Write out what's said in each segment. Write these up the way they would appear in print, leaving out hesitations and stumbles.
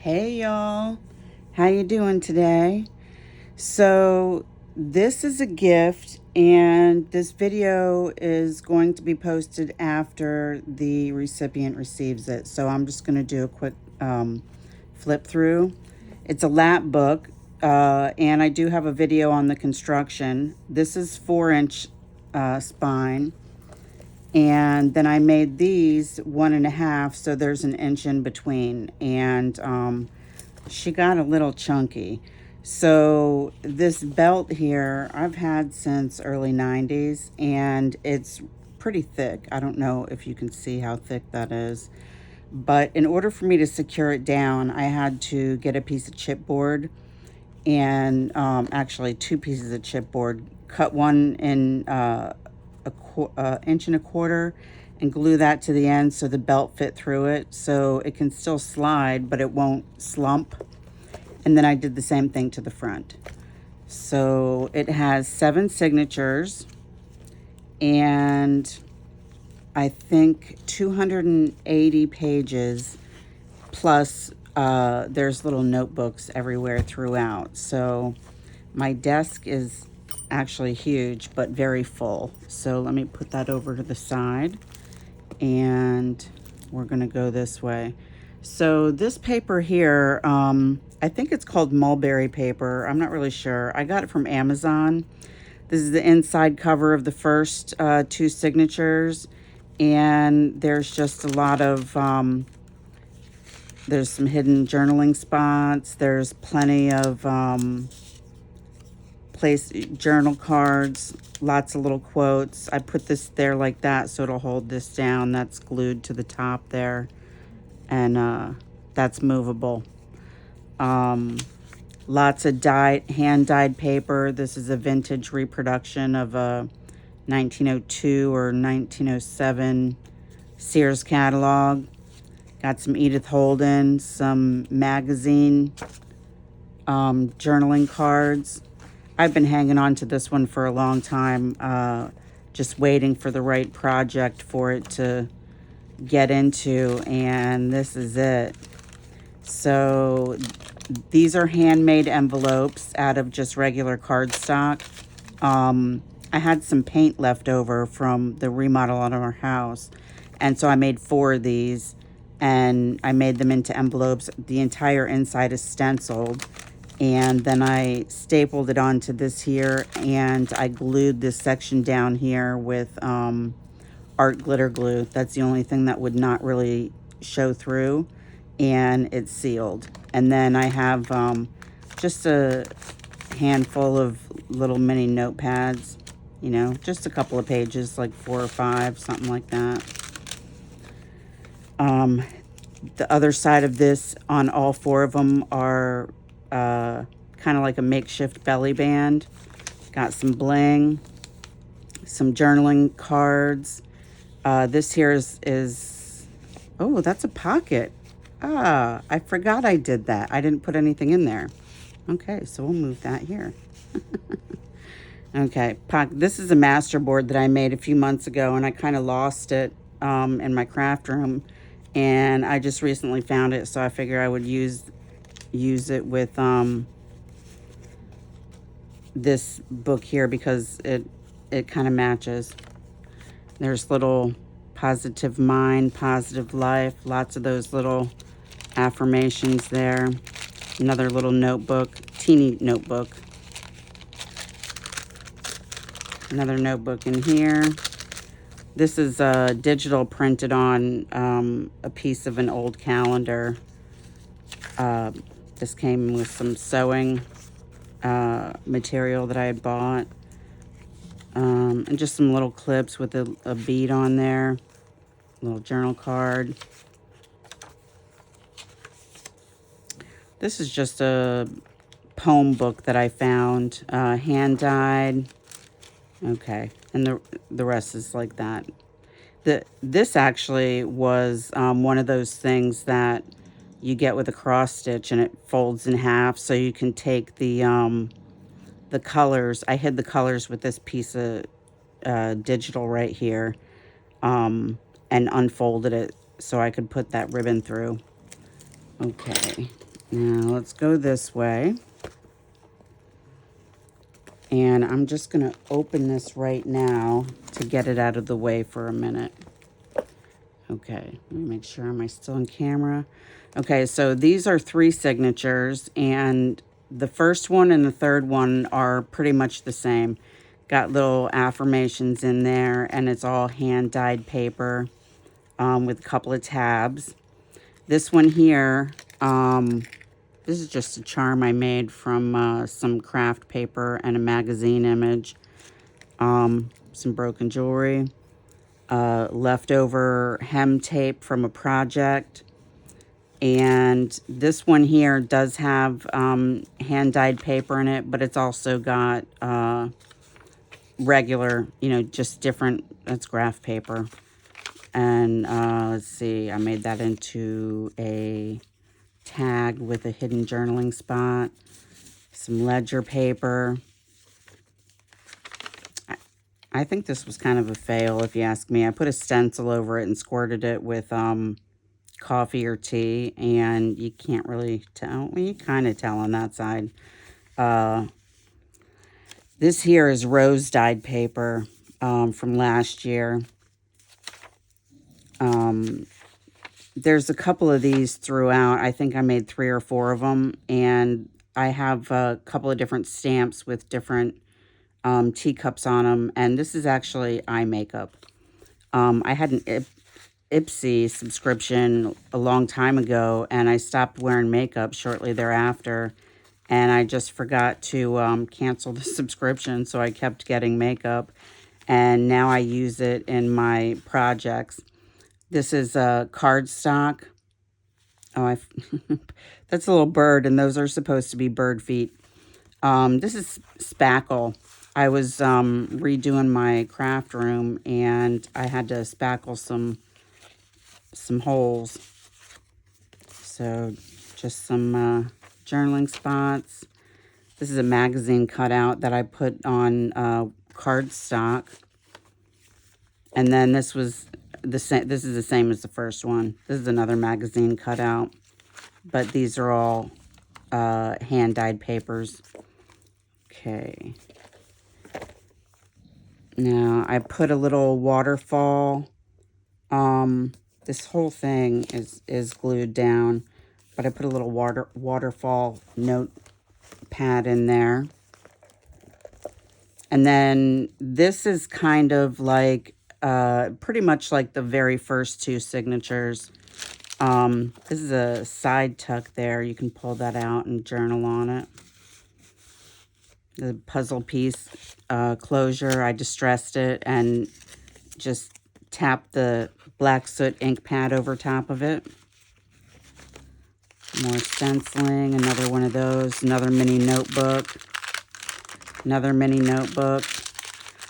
Hey y'all, how you doing today? So this is a gift and this video is going to be posted after the recipient receives it. So I'm just going to do a quick flip through. It's a lap book and I do have a video on the construction. This is 4-inch spine. And then I made these 1.5, so there's an inch in between. And she got a little chunky. So this belt here, I've had since early 90s, and it's pretty thick. I don't know if you can see how thick that is. But in order for me to secure it down, I had to get a piece of chipboard and actually 2 pieces of chipboard, cut one in inch and a quarter and glue that to the end so the belt fit through it so it can still slide but it won't slump. And then I did the same thing to the front. So it has 7 signatures and I think 280 pages plus there's little notebooks everywhere throughout. So my desk is actually huge but very full. So let me put that over to the side and we're gonna go this way. So this paper here, I think it's called mulberry paper. I'm not really sure. I got it from Amazon. This is the inside cover of the first 2 signatures, and there's just a lot of there's some hidden journaling spots. There's plenty of place journal cards, lots of little quotes. I put this there like that so it'll hold this down. That's glued to the top there, and that's movable. Lots of hand-dyed paper. This is a vintage reproduction of a 1902 or 1907 Sears catalog. Got some Edith Holden, some magazine journaling cards. I've been hanging on to this one for a long time, just waiting for the right project for it to get into, and this is it. So these are handmade envelopes out of just regular cardstock. I had some paint left over from the remodel on our house, and so I made 4 of these, and I made them into envelopes. The entire inside is stenciled, and then I stapled it onto this here, and I glued this section down here with art glitter glue. That's the only thing that would not really show through, and it's sealed. And then I have just a handful of little mini notepads, you know, just a couple of pages, like 4 or 5, something like that. The other side of this, on all 4 of them, are kind of like a makeshift belly band. Got some bling, some journaling cards. This here is oh, that's a pocket. I forgot I did that. I didn't put anything in there. Okay, so we'll move that here. Okay, this is a master board that I made a few months ago, and I kind of lost it in my craft room, and I just recently found it, so I figure I would use it with this book here because it kind of matches. There's little positive mind, positive life, lots of those little affirmations there. Another little notebook, teeny notebook. Another notebook in here. This is digital printed on a piece of an old calendar. This came with some sewing material that I had bought. And just some little clips with a bead on there. Little journal card. This is just a poem book that I found, hand-dyed. Okay, and the rest is like that. This actually was one of those things that you get with a cross stitch, and it folds in half, so you can take the colors. I hid the colors with this piece of digital right here, and unfolded it so I could put that ribbon through. Okay, Now let's go this way. And I'm just going to open this right now to get it out of the way for a minute. Okay, let me make sure. Am I still on camera? Okay, so these are 3 signatures, and the first one and the third one are pretty much the same. Got little affirmations in there, and it's all hand-dyed paper with a couple of tabs. This one here, this is just a charm I made from some craft paper and a magazine image. Some broken jewelry. Leftover hem tape from a project. And this one here does have hand-dyed paper in it, but it's also got regular, just different, that's graph paper. And let's see, I made that into a tag with a hidden journaling spot. Some ledger paper. I think this was kind of a fail, if you ask me. I put a stencil over it and squirted it with coffee or tea, and you can't really tell. Well, you kind of tell on that side. This here is rose-dyed paper from last year. There's a couple of these throughout. I think I made 3 or 4 of them, and I have a couple of different stamps with different teacups on them, and this is actually eye makeup. I had an Ipsy subscription a long time ago, and I stopped wearing makeup shortly thereafter, and I just forgot to cancel the subscription, so I kept getting makeup, and now I use it in my projects. This is a cardstock. Oh, that's a little bird, and those are supposed to be bird feet. This is spackle. I was redoing my craft room, and I had to spackle some holes. So just some journaling spots. This is a magazine cutout that I put on cardstock. And then this was the same. This is the same as the first one. This is another magazine cutout. But these are all hand-dyed papers. Okay. Now, I put a little waterfall. This whole thing is glued down, but I put a little waterfall notepad in there. And then this is kind of like, pretty much like the very first 2 signatures. This is a side tuck there. You can pull that out and journal on it. The puzzle piece closure, I distressed it and just tapped the black soot ink pad over top of it. More stenciling, another one of those, another mini notebook, another mini notebook.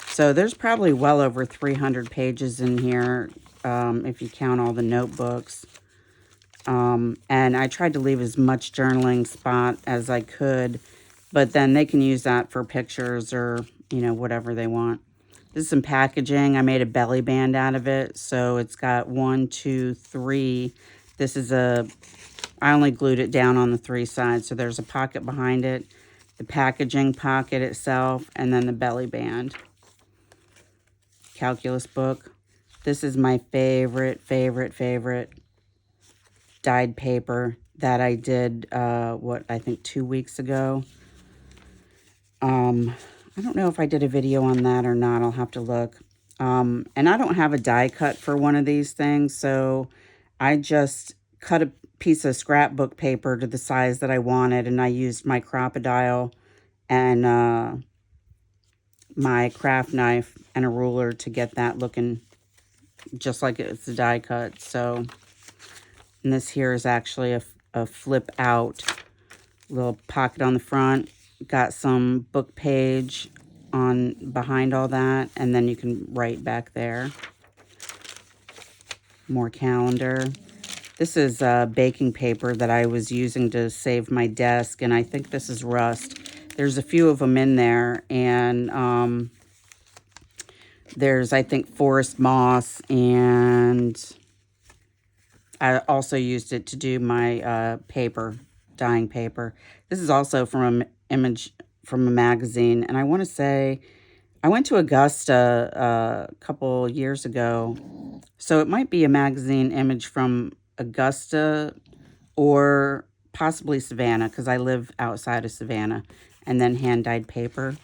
So there's probably well over 300 pages in here if you count all the notebooks. And I tried to leave as much journaling spot as I could, but then they can use that for pictures or, whatever they want. This is some packaging. I made a belly band out of it. So it's got 1, 2, 3. This is I only glued it down on the 3 sides. So there's a pocket behind it, the packaging pocket itself, and then the belly band. Calculus book. This is my favorite dyed paper that I did, I think 2 weeks ago. I don't know if I did a video on that or not. I'll have to look. And I don't have a die cut for one of these things, so I just cut a piece of scrapbook paper to the size that I wanted, and I used my Crocodile and my craft knife and a ruler to get that looking just like it's a die cut. So, and this here is actually a flip out little pocket on the front. Got some book page on behind all that, and then you can write back there. More calendar. This is baking paper that I was using to save my desk, and I think this is rust. There's a few of them in there, and there's, I think, forest moss, and I also used it to do my paper dyeing paper. This is also from an image from a magazine. And I want to say, I went to Augusta a couple years ago. So it might be a magazine image from Augusta or possibly Savannah, because I live outside of Savannah. And then hand-dyed paper.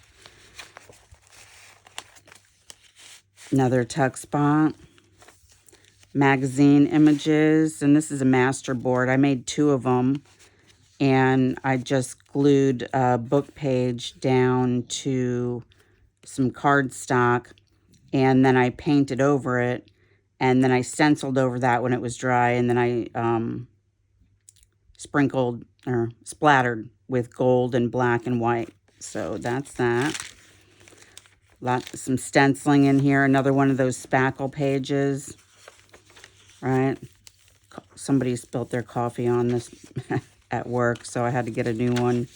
Another tuck spot. Magazine images. And this is a master board. I made 2 of them. And I just glued a book page down to some cardstock. And then I painted over it. And then I stenciled over that when it was dry. And then I sprinkled or splattered with gold and black and white. So that's that. Some stenciling in here. Another one of those spackle pages. Right. Somebody spilled their coffee on this at work, so I had to get a new one.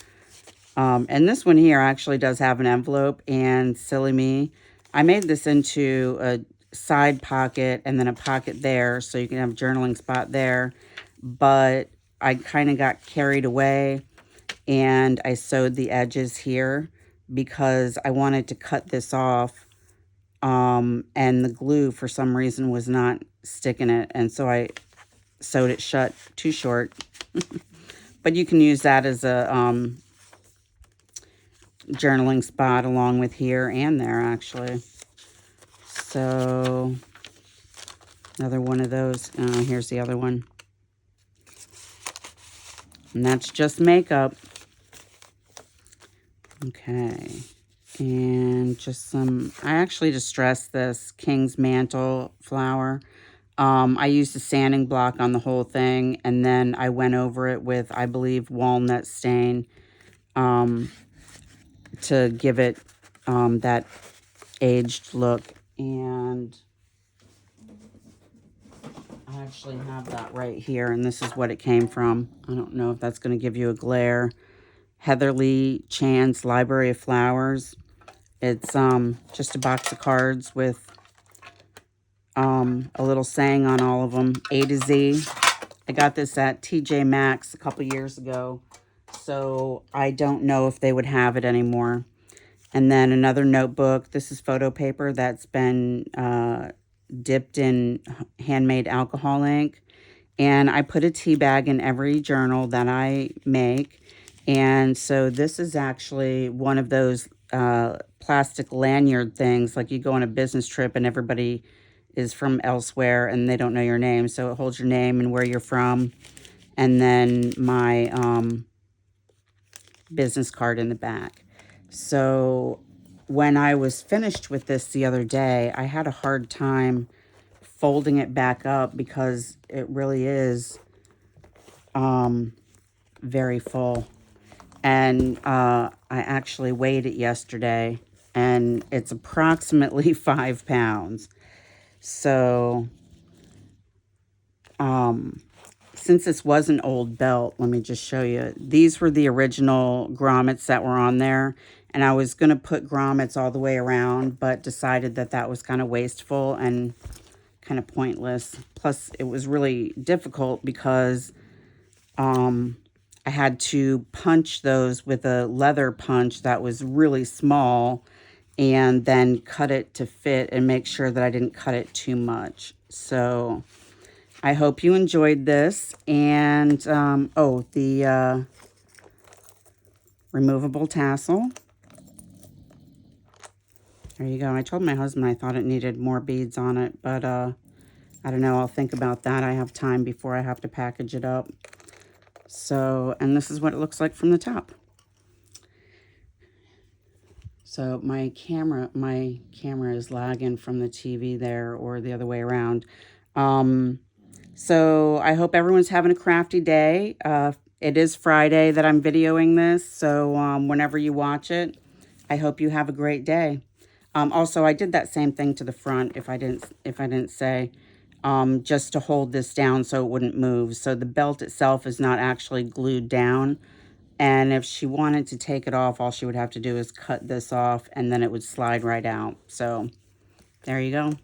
And this one here actually does have an envelope, and silly me, I made this into a side pocket and then a pocket there, so you can have a journaling spot there. But I kind of got carried away, and I sewed the edges here because I wanted to cut this off, and the glue for some reason was not sticking it, and so I sewed it shut too short. But you can use that as a journaling spot along with here and there, actually. So another one of those. Here's the other one. And that's just makeup. Okay. And just some, I actually distressed this King's Mantle flower. I used a sanding block on the whole thing, and then I went over it with, I believe, walnut stain to give it that aged look. And I actually have that right here, and this is what it came from. I don't know if that's going to give you a glare. Heather Lee Chan's Library of Flowers. It's just a box of cards with a little saying on all of them, A to Z. I got this at TJ Maxx a couple years ago, so I don't know if they would have it anymore. And then another notebook. This is photo paper that's been dipped in handmade alcohol ink. And I put a tea bag in every journal that I make. And so this is actually one of those plastic lanyard things, like you go on a business trip and everybody is from elsewhere and they don't know your name. So it holds your name and where you're from. And then my business card in the back. So when I was finished with this the other day, I had a hard time folding it back up because it really is very full. And I actually weighed it yesterday, and it's approximately 5 pounds. So since this was an old belt, let me just show you. These were the original grommets that were on there. And I was going to put grommets all the way around, but decided that that was kind of wasteful and kind of pointless. Plus, it was really difficult because I had to punch those with a leather punch that was really small and then cut it to fit and make sure that I didn't cut it too much. So I hope you enjoyed this. And, the removable tassel. There you go. I told my husband I thought it needed more beads on it, but I don't know. I'll think about that. I have time before I have to package it up. So, and this is what it looks like from the top. So my camera is lagging from the TV there, or the other way around. So I hope everyone's having a crafty day. It is Friday that I'm videoing this, so whenever you watch it, I hope you have a great day. Also, I did that same thing to the front, if I didn't say, just to hold this down so it wouldn't move. So the belt itself is not actually glued down. And if she wanted to take it off, all she would have to do is cut this off, and then it would slide right out. So there you go.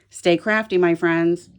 Stay crafty, my friends.